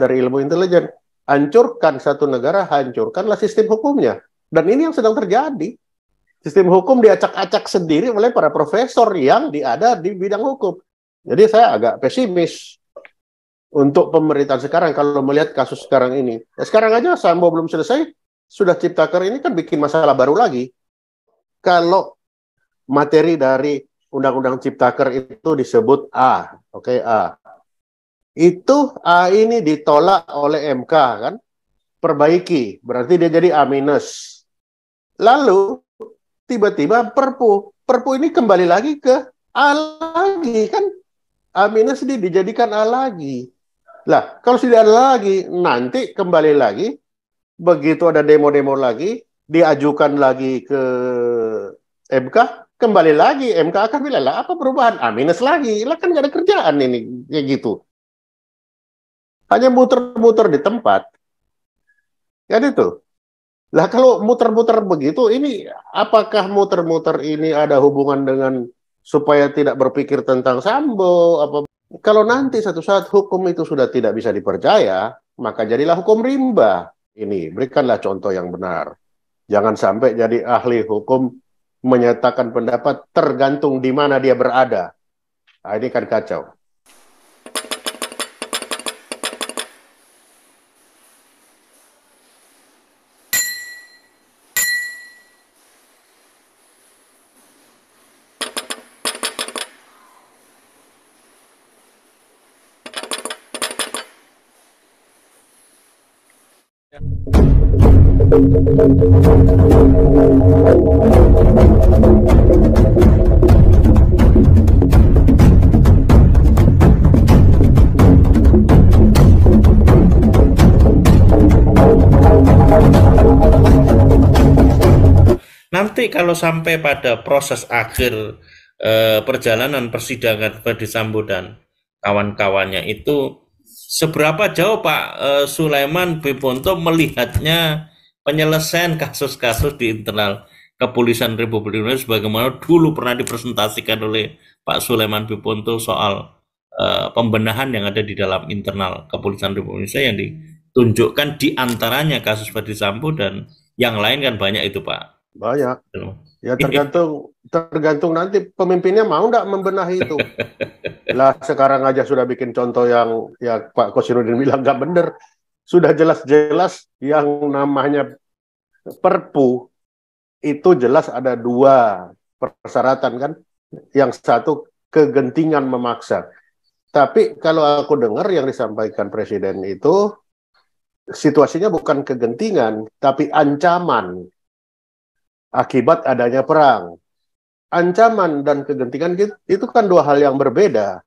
dari ilmu intelijen. Hancurkan satu negara, hancurkanlah sistem hukumnya. Dan ini yang sedang terjadi. Sistem hukum diacak-acak sendiri oleh para profesor yang ada di bidang hukum. Jadi saya agak pesimis untuk pemerintahan sekarang kalau melihat kasus sekarang ini. Ya, sekarang aja Sambo belum selesai, sudah Ciptaker ini kan bikin masalah baru lagi. Kalau materi dari Undang-Undang Ciptaker itu disebut A, oke, A. Itu A ini ditolak oleh MK kan, perbaiki, berarti dia jadi A minus. Lalu tiba-tiba Perpu ini kembali lagi ke A lagi kan, A minus ini dijadikan A lagi. Lah, kalau sudah ada lagi, nanti kembali lagi, begitu ada demo-demo lagi, diajukan lagi ke MK, kembali lagi, MK akan bilang, lah apa perubahan? A minus lagi, lah kan nggak ada kerjaan ini, kayak gitu. Hanya muter-muter di tempat. Kan itu. Lah kalau muter-muter begitu, ini apakah muter-muter ini ada hubungan dengan supaya tidak berpikir tentang Sambo? Apa? Kalau nanti satu saat hukum itu sudah tidak bisa dipercaya, maka jadilah hukum rimba. Ini, berikanlah contoh yang benar. Jangan sampai jadi ahli hukum menyatakan pendapat tergantung di mana dia berada. Nah, ini kan kacau. Nanti kalau sampai pada proses akhir perjalanan persidangan Ferdy Sambo dan kawan-kawannya itu, seberapa jauh Pak Sulaiman Biponto melihatnya penyelesaian kasus-kasus di internal Kepolisian Republik Indonesia sebagaimana dulu pernah dipresentasikan oleh Pak Sulaiman Biponto soal pembenahan yang ada di dalam internal Kepolisian Republik Indonesia yang ditunjukkan diantaranya kasus Ferdy Sambo dan yang lain kan banyak itu Pak. Banyak. Ya tergantung nanti pemimpinnya mau nggak membenahi itu. Lah sekarang aja sudah bikin contoh yang ya Pak Kossirudin bilang nggak bener. Sudah jelas-jelas yang namanya Perpu itu jelas ada dua persyaratan kan. Yang satu kegentingan memaksa. Tapi kalau aku dengar yang disampaikan Presiden itu situasinya bukan kegentingan, tapi ancaman akibat adanya perang. Ancaman dan kegentingan itu kan dua hal yang berbeda.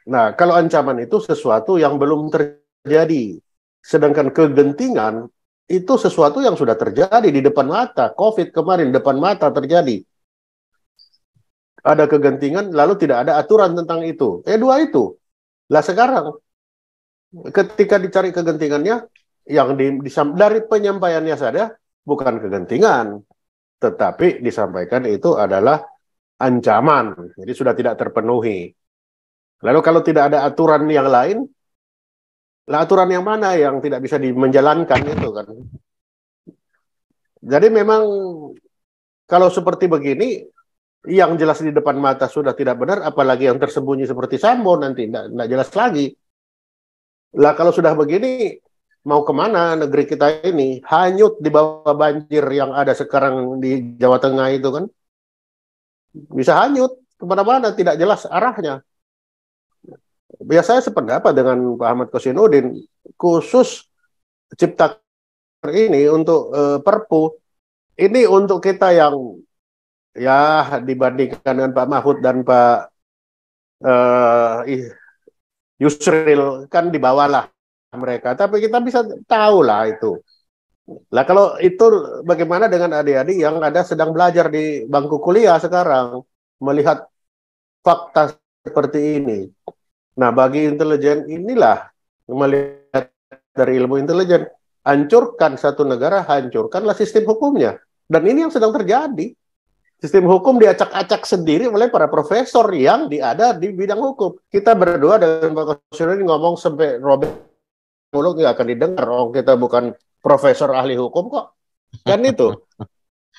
Nah, kalau ancaman itu sesuatu yang belum terjadi. Sedangkan kegentingan itu sesuatu yang sudah terjadi di depan mata. COVID kemarin depan mata terjadi. Ada kegentingan, lalu tidak ada aturan tentang itu. Dua itu. Lah sekarang, ketika dicari kegentingannya, yang dari penyampaiannya saja, bukan kegentingan, tetapi disampaikan itu adalah ancaman. Jadi sudah tidak terpenuhi. Lalu kalau tidak ada aturan yang lain, lah aturan yang mana yang tidak bisa menjalankan itu kan. Jadi memang kalau seperti begini, yang jelas di depan mata sudah tidak benar, apalagi yang tersembunyi seperti Sambo nanti tidak jelas lagi. Lah kalau sudah begini, mau kemana negeri kita ini? Hanyut di bawah banjir yang ada sekarang di Jawa Tengah itu kan. Bisa hanyut kemana-mana, tidak jelas arahnya. Biasanya sependapat dengan Pak Ahmad Kossirudin, khusus Ciptaker ini untuk Perpu, ini untuk kita yang ya dibandingkan dengan Pak Mahfud dan Pak Yusril kan di bawah lah mereka, tapi kita bisa tahu lah itu. Lah kalau itu bagaimana dengan adik-adik yang ada sedang belajar di bangku kuliah sekarang melihat fakta seperti ini. Nah, bagi intelijen inilah melihat dari ilmu intelijen, hancurkan satu negara, hancurkanlah sistem hukumnya. Dan ini yang sedang terjadi. Sistem hukum diacak-acak sendiri oleh para profesor yang ada di bidang hukum. Kita berdua dengan Pak Kossirudin ngomong sampai robek mulu nggak akan didengar. Oh, kita bukan profesor ahli hukum kok. Kan itu.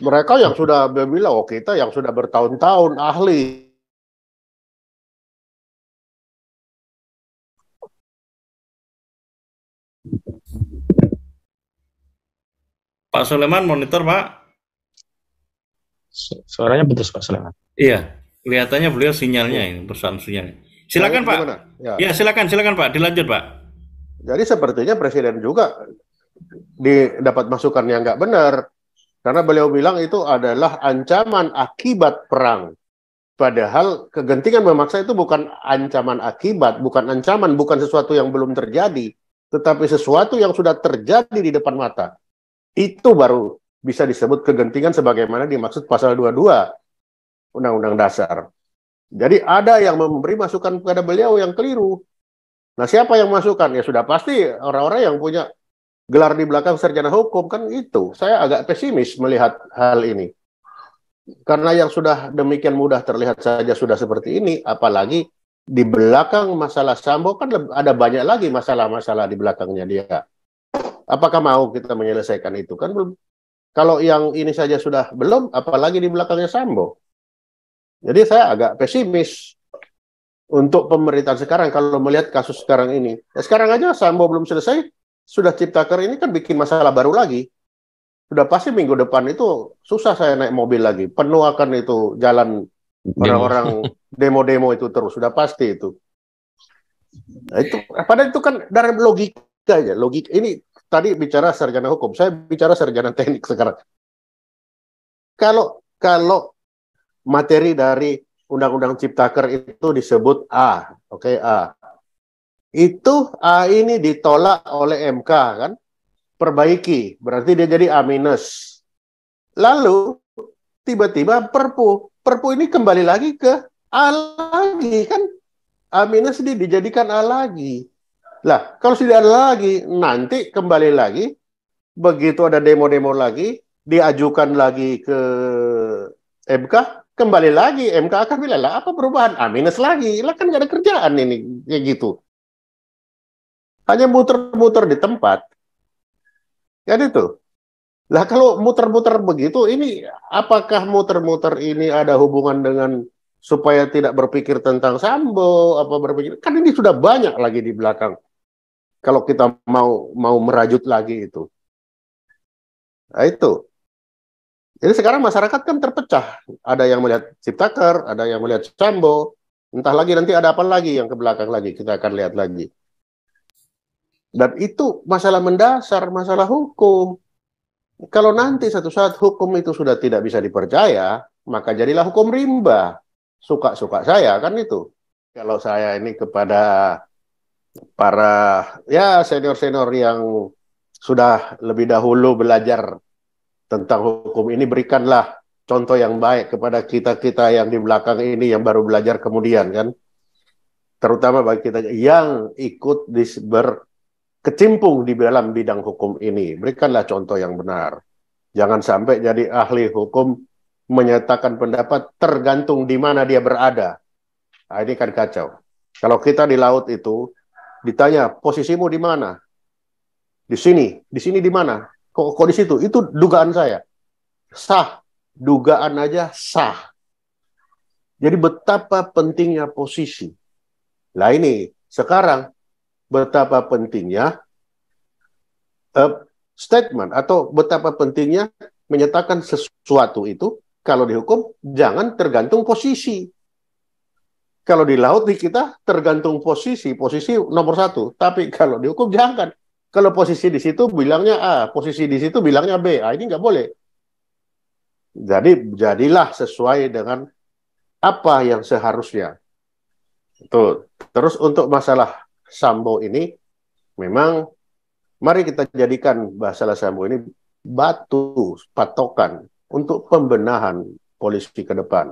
Mereka yang sudah bilang, oh kita yang sudah bertahun-tahun ahli. Pak Soleman monitor, Pak. Suaranya putus, Pak Soleman. Iya, kelihatannya beliau sinyalnya ini, persoalan sinyalnya. Silakan, Pak. Ya, silakan Pak, dilanjut, Pak. Jadi sepertinya Presiden juga dapat masukan yang nggak benar. Karena beliau bilang itu adalah ancaman akibat perang. Padahal kegentingan memaksa itu bukan ancaman akibat, bukan ancaman, bukan sesuatu yang belum terjadi, tetapi sesuatu yang sudah terjadi di depan mata. Itu baru bisa disebut kegentingan sebagaimana dimaksud pasal 22 Undang-Undang Dasar. Jadi ada yang memberi masukan kepada beliau yang keliru. Nah, siapa yang masukkan? Ya sudah pasti orang-orang yang punya gelar di belakang sarjana hukum, kan itu. Saya agak pesimis melihat hal ini. Karena yang sudah demikian mudah terlihat saja sudah seperti ini, apalagi di belakang masalah Sambo kan ada banyak lagi masalah-masalah di belakangnya dia. Apakah mau kita menyelesaikan itu? Kan belum. Kalau yang ini saja sudah belum, apalagi di belakangnya Sambo. Jadi saya agak pesimis untuk pemerintahan sekarang kalau melihat kasus sekarang ini. Ya, sekarang aja Sambo belum selesai, sudah Ciptaker ini kan bikin masalah baru lagi. Sudah pasti minggu depan itu susah saya naik mobil lagi. Penuh akan itu jalan orang-orang demo-demo itu terus. Sudah pasti itu. Nah, itu padahal itu kan dari logika aja. Logika ini tadi bicara sarjana hukum, saya bicara sarjana teknik sekarang. Kalau materi dari Undang-Undang Ciptaker itu disebut A, oke, A. Itu A ini ditolak oleh MK kan? Perbaiki, berarti dia jadi A-. Lalu tiba-tiba Perpu ini kembali lagi ke A lagi kan? A- dijadikan A lagi. Lah, kalau sudah ada lagi, nanti kembali lagi, begitu ada demo-demo lagi, diajukan lagi ke MK, kembali lagi, MK akan bilang, lah apa perubahan? A- lagi, lah kan nggak ada kerjaan ini, kayak gitu. Hanya muter-muter di tempat. Kan itu. Lah kalau muter-muter begitu, ini apakah muter-muter ini ada hubungan dengan supaya tidak berpikir tentang Sambo, apa berpikir, kan ini sudah banyak lagi di belakang. Kalau kita mau merajut lagi itu. Nah itu. Jadi sekarang masyarakat kan terpecah. Ada yang melihat Ciptaker, ada yang melihat Sambo. Entah lagi nanti ada apa lagi yang ke belakang lagi. Kita akan lihat lagi. Dan itu masalah mendasar, masalah hukum. Kalau nanti satu saat hukum itu sudah tidak bisa dipercaya, maka jadilah hukum rimba. Suka-suka saya, kan itu. Kalau saya ini kepada para ya senior-senior yang sudah lebih dahulu belajar tentang hukum ini, berikanlah contoh yang baik kepada kita-kita yang di belakang ini yang baru belajar kemudian kan. Terutama bagi kita yang ikut berkecimpung di dalam bidang hukum ini, berikanlah contoh yang benar. Jangan sampai jadi ahli hukum menyatakan pendapat tergantung di mana dia berada. Nah, ini kan kacau. Kalau kita di laut itu ditanya posisimu di mana? Di sini di mana? Kok di situ? Itu dugaan saya. Sah, dugaan aja sah. Jadi betapa pentingnya posisi. Nah ini sekarang betapa pentingnya statement atau betapa pentingnya menyatakan sesuatu itu kalau dihukum jangan tergantung posisi. Kalau di laut di kita tergantung posisi nomor satu. Tapi kalau dihukum jangan. Kalau posisi di situ bilangnya A, posisi di situ bilangnya B. Ah, ini nggak boleh. Jadi jadilah sesuai dengan apa yang seharusnya. Tuh. Terus untuk masalah Sambo ini, memang mari kita jadikan masalah Sambo ini batu patokan untuk pembenahan polisi ke depan.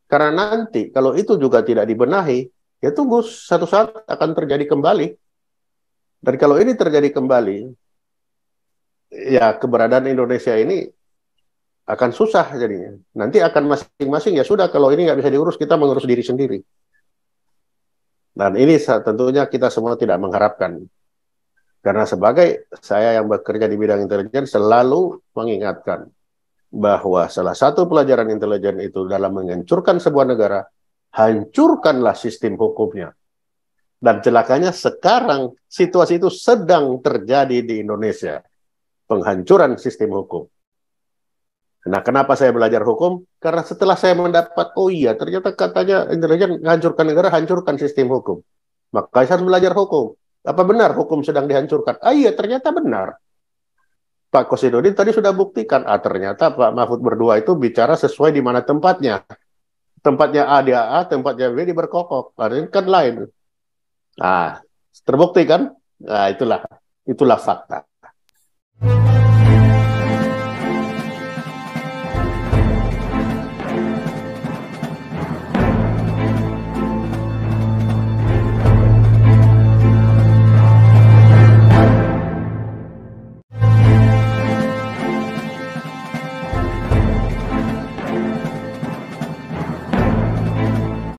Karena nanti kalau itu juga tidak dibenahi, ya tunggu satu saat akan terjadi kembali. Dan kalau ini terjadi kembali, ya keberadaan Indonesia ini akan susah jadinya. Nanti akan masing-masing, ya sudah kalau ini nggak bisa diurus, kita mengurus diri sendiri. Dan ini tentunya kita semua tidak mengharapkan. Karena sebagai saya yang bekerja di bidang intelijen selalu mengingatkan bahwa salah satu pelajaran intelijen itu dalam menghancurkan sebuah negara, hancurkanlah sistem hukumnya. Dan celakanya sekarang situasi itu sedang terjadi di Indonesia. Penghancuran sistem hukum. Nah, kenapa saya belajar hukum? Karena setelah saya mendapat, oh iya, ternyata katanya intelijen hancurkan negara, hancurkan sistem hukum. Maka saya harus belajar hukum. Apa benar hukum sedang dihancurkan? Ah iya, ternyata benar. Pak Kosidudin tadi sudah buktikan, ternyata Pak Mahfud berdua itu bicara sesuai di mana tempatnya. Tempatnya A dia A, tempatnya B dia berkokok. Ini kan lain. Nah, terbukti kan? Nah, itulah fakta.